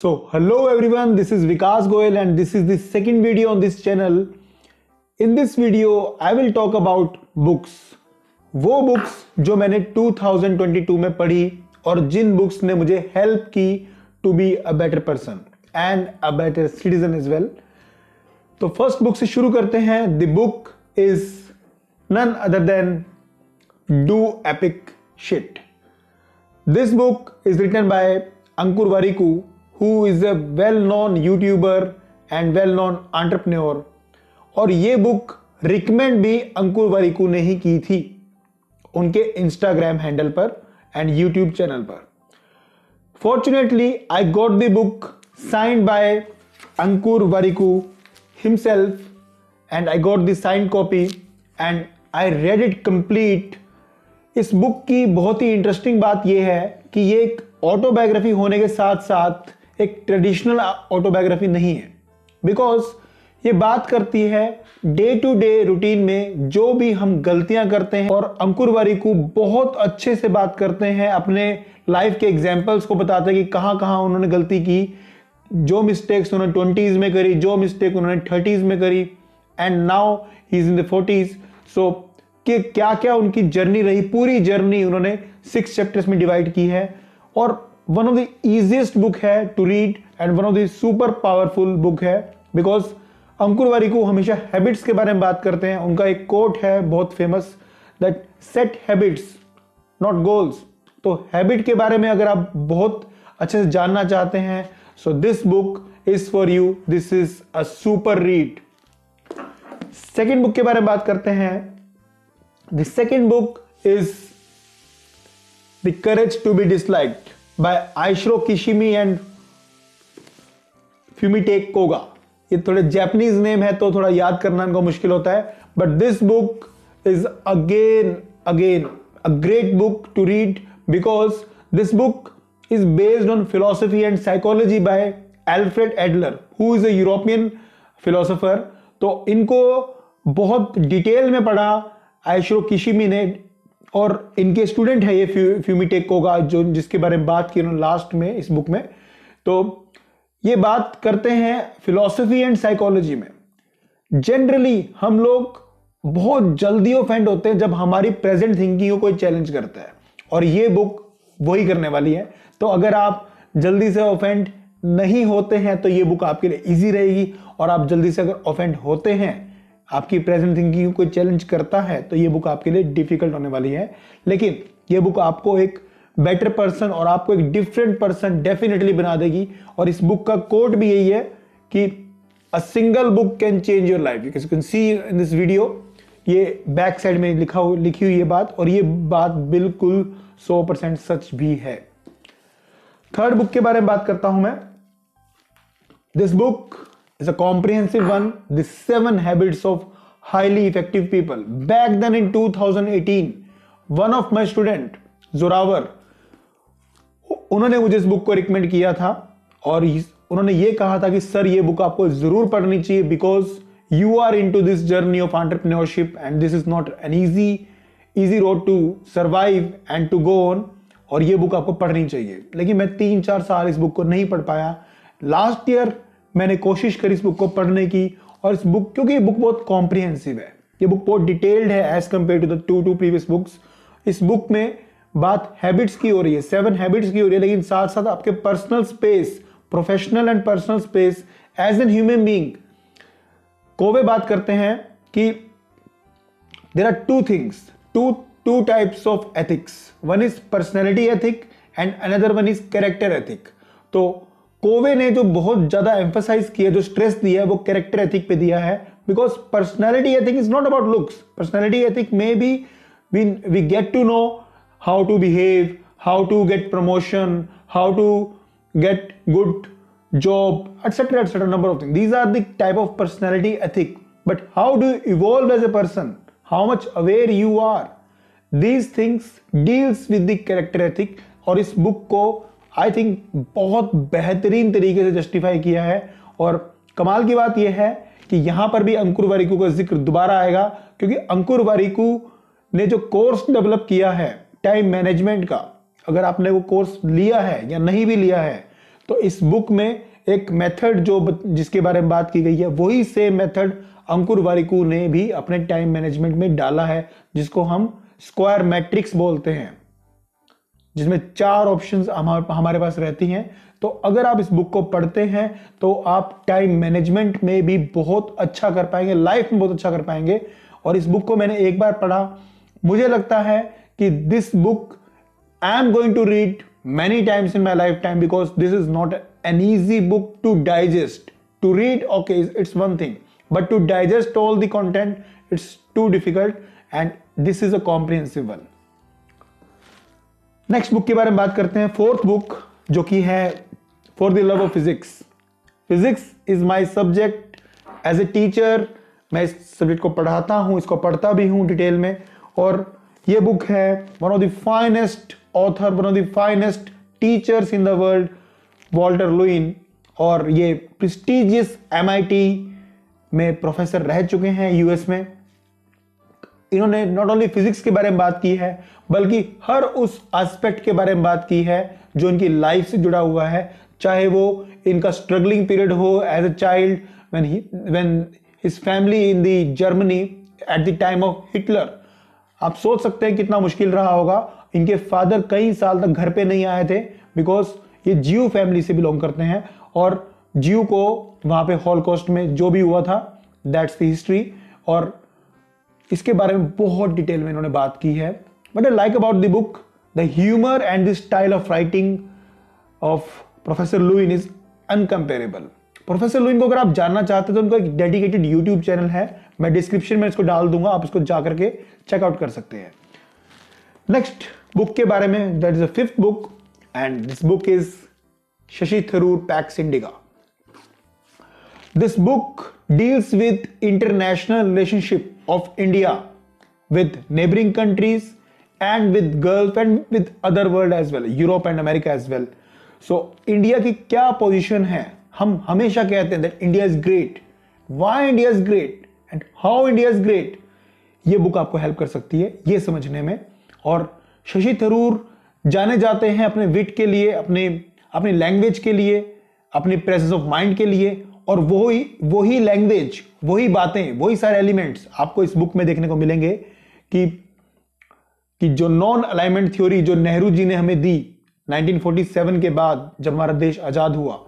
So, hello everyone, this is Vikas Goyal and this is the second video on this channel. In this video, I will talk about books. वो books जो मैंने 2022 में पढ़ी और जिन books ने मुझे help की to be a better person and a better citizen as well. तो first book से शुरू करते हैं. The book is none other than Do Epic Shit. This book is written by Ankur Warikoo, who is a well-known YouTuber and well-known entrepreneur. और ये book recommend भी अंकुर वारिकू ने ही की थी उनके इंस्टाग्राम हैंडल पर एंड यूट्यूब चैनल पर. Fortunately I got the book signed by Ankur Warikoo himself and I got the signed copy and I read it complete. इस बुक की बहुत ही इंटरेस्टिंग बात यह है कि ये एक ऑटोबायोग्राफी होने के साथ साथ एक ट्रेडिशनल ऑटोबायोग्राफी नहीं है, बिकॉज ये बात करती है डे टू डे रूटीन में जो भी हम गलतियां करते हैं. और अंकुर वारिकू बहुत अच्छे से बात करते हैं, अपने लाइफ के एग्जाम्पल्स को बताते हैं कि कहां कहां उन्होंने गलती की, जो मिस्टेक्स उन्होंने 20s में करी, जो मिस्टेक उन्होंने 30s में करी and now he is in the 40s. सो कि क्या क्या उनकी जर्नी रही, पूरी जर्नी उन्होंने 6 चैप्टर्स में डिवाइड की है. और one of the easiest book है to read and one of the super powerful book है, बिकॉज अंकुर वारिकू हमेशा हैबिट्स के बारे में बात करते हैं. उनका एक कोट है बहुत famous, that set habits not goals. तो हैबिट के बारे में अगर आप बहुत अच्छे से जानना चाहते हैं, so this book is for you. This is a super read. Second book के बारे में बात करते हैं. The second book is the courage to be disliked by Ichiro Kishimi and Fumitake Koga. ये थोड़े जापानीज नेम है तो थोड़ा याद करना इनको मुश्किल होता है, but this book is again a great book to read, because this book is based on philosophy and psychology by Alfred Adler, who is a European philosopher. तो इनको बहुत डिटेल में पढ़ा आइशिरो किशिमी ने, और इनके स्टूडेंट है ये फ्यूमिटेक कोगा, जो जिसके बारे में बात की उन्होंने लास्ट में इस बुक में. तो ये बात करते हैं फिलॉसफी एंड साइकोलॉजी में. जनरली हम लोग बहुत जल्दी ऑफेंड होते हैं जब हमारी प्रेजेंट थिंकिंग को कोई चैलेंज करता है, और ये बुक वही करने वाली है. तो अगर आप जल्दी से ऑफेंड नहीं होते हैं तो ये बुक आपके लिए इजी रहेगी, और आप जल्दी से अगर ऑफेंड होते हैं, आपकी प्रेजेंट थिंकिंग को कोई चैलेंज करता है, तो ये बुक आपके लिए डिफिकल्ट होने वाली है. लेकिन ये बुक आपको एक बेटर पर्सन और आपको एक डिफरेंट पर्सन डेफिनेटली बना देगी. और इस बुक का कोट भी यही है कि a single book can change your life. You can see in this video, ये बैक साइड में लिखी हुई ये बात, और ये बात बिल्कुल 100% सच भी है. थर्ड बुक के बारे में बात करता हूं मैं. This book is a comprehensive one, the 7 habits of highly effective people. Back then in 2018, one of my student, Zoravar, उन्होंने मुझे इस बुक को रिकमेंड किया था, और उन्होंने ये कहा था कि सर ये बुक आपको जरूर पढ़नी चाहिए, because you are into this journey of entrepreneurship and this is not an easy road to survive and to go on, और ये बुक आपको पढ़नी चाहिए. लेकिन मैं 3-4 साल इस बुक को नहीं पढ़ पाया. लास्ट ईयर मैंने कोशिश करी इस बुक को पढ़ने की, और इस बुक, क्योंकि ये बुक बहुत कॉम्प्रिहेंसिव है, ये बुक बहुत डिटेल्ड है as compare to the two previous books. इस बुक में बात हैबिट्स की हो रही है, 7 हैबिट्स की हो रही है, लेकिन साथ साथ आपके personal space, professional and personal space as an human being को वे बात करते हैं कि there are 2 things, two types of ethics. One is personality ethic and another one is character ethic. तो कोवे ने जो बहुत ज्यादा एम्फसाइज किया, जो स्ट्रेस दिया है, वो कैरेक्टर एथिक पे दिया है, because personality ethic is not about looks. Personality ethic में भी we get to know how to behave, how to get promotion, how to get good job, etcetera etcetera, number of things. These are the type of personality ethic. But how do you evolve as a person, how much aware you are, these things deals with the character ethic. और इस book को I think बहुत बेहतरीन तरीके से justify किया है. और कमाल की बात यह है कि यहां पर भी अंकुर वारिकू का जिक्र दोबारा आएगा, क्योंकि अंकुर वारिकू ने जो कोर्स डेवलप किया है टाइम मैनेजमेंट का, अगर आपने वो कोर्स लिया है या नहीं भी लिया है, तो इस बुक में एक मेथड जिसके बारे में बात की गई है, वही सेम मेथड अंकुर वारिकू ने भी अपने टाइम मैनेजमेंट में डाला है, जिसको हम स्क्वायर मैट्रिक्स बोलते हैं, जिसमें 4 ऑप्शंस हमारे पास रहती हैं। तो अगर आप इस बुक को पढ़ते हैं तो आप टाइम मैनेजमेंट में भी बहुत अच्छा कर पाएंगे, लाइफ में बहुत अच्छा कर पाएंगे। और इस बुक को मैंने एक बार पढ़ा, मुझे लगता है कि this book I am going to read many times in my lifetime, because this is not an easy book to digest. To read, okay, it's one thing, but to digest all the content, it's too difficult, and this is a comprehensive one. Next book के बारे में बात करते हैं, 4th book, जो कि है for the love of physics. Physics is my subject. As a teacher मैं इस सब्जेक्ट को पढ़ाता हूं, इसको पढ़ता भी हूं डिटेल में। और ये बुक है one of the finest author, one of the finest teachers in the world, Walter Lewin. और ये प्रेस्टिजियस MIT में प्रोफेसर रह चुके हैं यूएस में। इन्होंने नॉट ओनली फिजिक्स के बारे में बात की है, बल्कि हर उस एस्पेक्ट के बारे में बात की है जो इनकी लाइफ से जुड़ा हुआ है, चाहे वो इनका स्ट्रगलिंग पीरियड हो as a child when his family in the Germany at the time of Hitler. आप सोच सकते हैं कितना मुश्किल रहा होगा। इनके फादर कई साल तक घर पे नहीं आए थे, बिकॉज ये जीव फैमिली से बिलोंग करते हैं, और जीव को वहां पे हॉलोकॉस्ट में जो भी हुआ था, दैट्स द हिस्ट्री। और इसके बारे में बहुत डिटेल में इन्होंने बात की है। But I like about the book the humour and the style of writing of professor Lewin is uncomparable. Professor Lewin को अगर आप जानना चाहते हैं तो उनका एक डेडिकेटेड यूट्यूब चैनल है, मैं डिस्क्रिप्शन में इसको डाल दूंगा, आप इसको जाकर के चेकआउट कर सकते हैं। नेक्स्ट बुक के बारे में, that is the 5th book, and this book is Shashi Tharoor PACS indica. This book deals with international relationship of India with neighboring countries and with Gulf and with other world as well, Europe and America as well. So India की क्या position है? हम हमेशा कहते हैं that India is great. Why India is great and how India is great? ये book आपको help कर सकती है ये समझने में। और शशि थरूर जाने जाते हैं अपने विट के लिए, अपनी लैंग्वेज के लिए, अपनी प्रेजेंस ऑफ माइंड के लिए, और वही लैंग्वेज, वही बातें, वही सारे एलिमेंट्स आपको इस बुक में देखने को मिलेंगे कि जो नॉन अलाइनमेंट थ्योरी जो नेहरू जी ने हमें दी 1947 के बाद जब हमारा देश आजाद हुआ,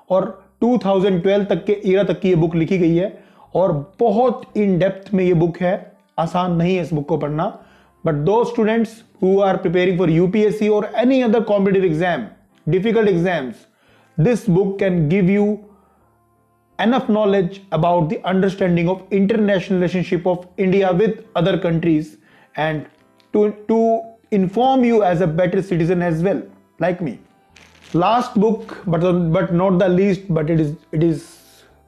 और 2012 तक के ईरा तक की ये बुक लिखी गई है, और बहुत इन डेप्थ में ये बुक है। आसान नहीं है इस बुक को पढ़ना, but to students who are preparing for UPSC और any other competitive exam, difficult exams, this book can give you enough knowledge about the understanding of international relationship of India with other countries, and to inform you as a better citizen as well, like me. Last book, but not the least, but it is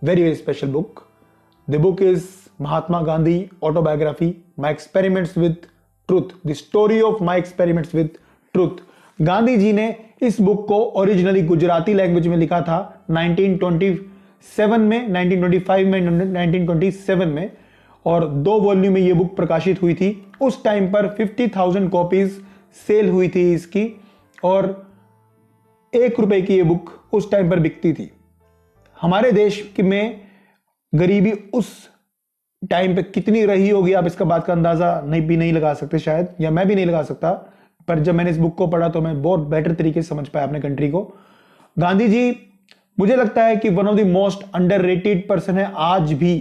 very special book. The book is Mahatma Gandhi autobiography, My Experiments with Truth, the story of my experiments with truth. Gandhi ji ने इस book को originally Gujarati language में लिखा था 1925 में, 1927 में, और 2 volume में ये बुक प्रकाशित हुई थी। उस टाइम पर 50,000 कॉपीज सेल हुई थी इसकी, और 1 रुपए की ये बुक उस टाइम पर बिकती थी। हमारे देश में गरीबी उस टाइम पे कितनी रही होगी, आप इसका बात का अंदाजा नहीं लगा सकते शायद, या मैं भी नहीं लगा सकता। पर जब मैंने इस बुक को पढ़ा तो मैं बहुत बेटर तरीके से समझ पाया अपने कंट्री को। गांधी जी मुझे लगता है कि one of the most underrated person है आज भी,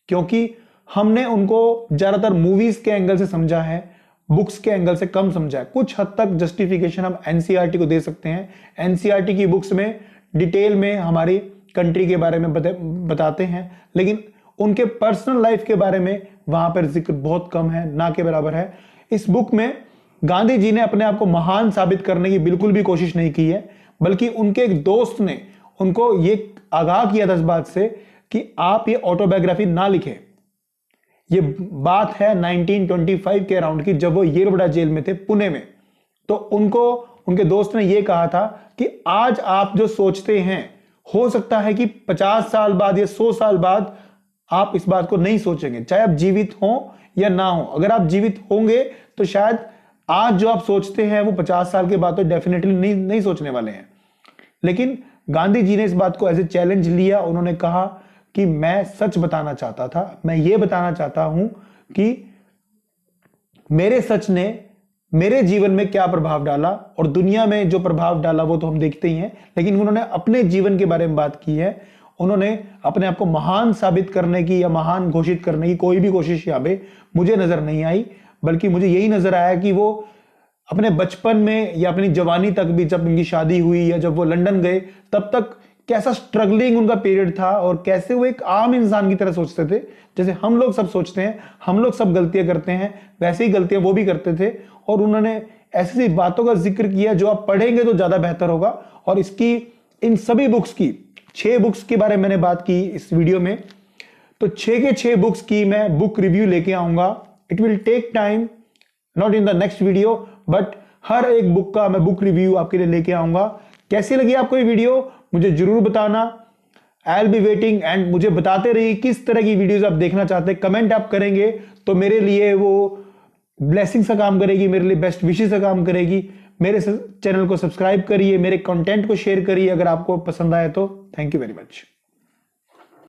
क्योंकि हमने उनको ज्यादातर मूवीज के एंगल से समझा है, बुक्स के एंगल से कम समझा है। कुछ हद तक जस्टिफिकेशन हम एनसीईआरटी को दे सकते हैं। एनसीईआरटी की बुक्स में डिटेल में हमारी कंट्री के बारे में बताते हैं, लेकिन उनके पर्सनल लाइफ के बारे में वहां पर जिक्र बहुत कम है, ना के बराबर है। इस बुक में गांधी जी ने अपने आप को महान साबित करने की बिल्कुल भी कोशिश नहीं की है, बल्कि उनके एक दोस्त ने उनको ये आगाह किया था इस बात से कि आप ये ऑटोबायोग्राफी ना लिखें। ये बात है 1925 के अराउंड की, जब वो येरवड़ा जेल में थे पुणे में। तो उनको उनके दोस्त ने ये कहा था कि आज आप जो सोचते हैं, हो सकता है कि 50 साल बाद या 100 साल बाद आप इस बात को नहीं सोचेंगे, चाहे आप जीवित हो या ना हो। अगर आप जीवित होंगे तो शायद आज जो आप सोचते हैं वो 50 साल के बाद तो डेफिनेटली नहीं सोचने वाले हैं। लेकिन गांधी जी ने इस बात को एज ए चैलेंज लिया। उन्होंने कहा कि मैं सच बताना चाहता था, मैं ये बताना चाहता हूं कि मेरे सच ने मेरे जीवन में क्या प्रभाव डाला, और दुनिया में जो प्रभाव डाला वो तो हम देखते ही हैं, लेकिन उन्होंने अपने जीवन के बारे में बात की है। उन्होंने अपने आप को महान साबित करने की या महान घोषित करने की कोई भी कोशिश यहाँ पे मुझे नजर नहीं आई, बल्कि मुझे यही नजर आया कि वो अपने बचपन में या अपनी जवानी तक भी, जब उनकी शादी हुई या जब वो लंदन गए, तब तक कैसा स्ट्रगलिंग उनका पीरियड था और कैसे वो एक आम इंसान की तरह सोचते थे। जैसे हम लोग सब सोचते हैं, हम लोग सब गलतियां करते हैं, वैसे ही गलतियां वो भी करते थे। और उन्होंने ऐसी सी बातों का जिक्र किया जो आप पढ़ेंगे तो ज्यादा बेहतर होगा। और इसकी इन सभी बुक्स की 6 बुक्स के बारे में मैंने बात की इस वीडियो में, तो 6 के 6 बुक्स की मैं बुक रिव्यू लेके आऊंगा। It will take time, not in the next video, but हर एक बुक का मैं बुक रिव्यू आपके लिए लेके आऊंगा। कैसी लगी आपको ये वीडियो मुझे जरूर बताना। I will be waiting, and मुझे बताते रहिए किस तरह की वीडियोस आप देखना चाहते हैं। कमेंट आप करेंगे तो मेरे लिए वो ब्लेसिंग सा काम करेगी, मेरे लिए बेस्ट विशेस सा काम करेगी। मेरे चैनल को सब्सक्राइब करिए, मेरे कंटेंट को शेयर करिए अगर आपको पसंद आए तो। Thank you very much.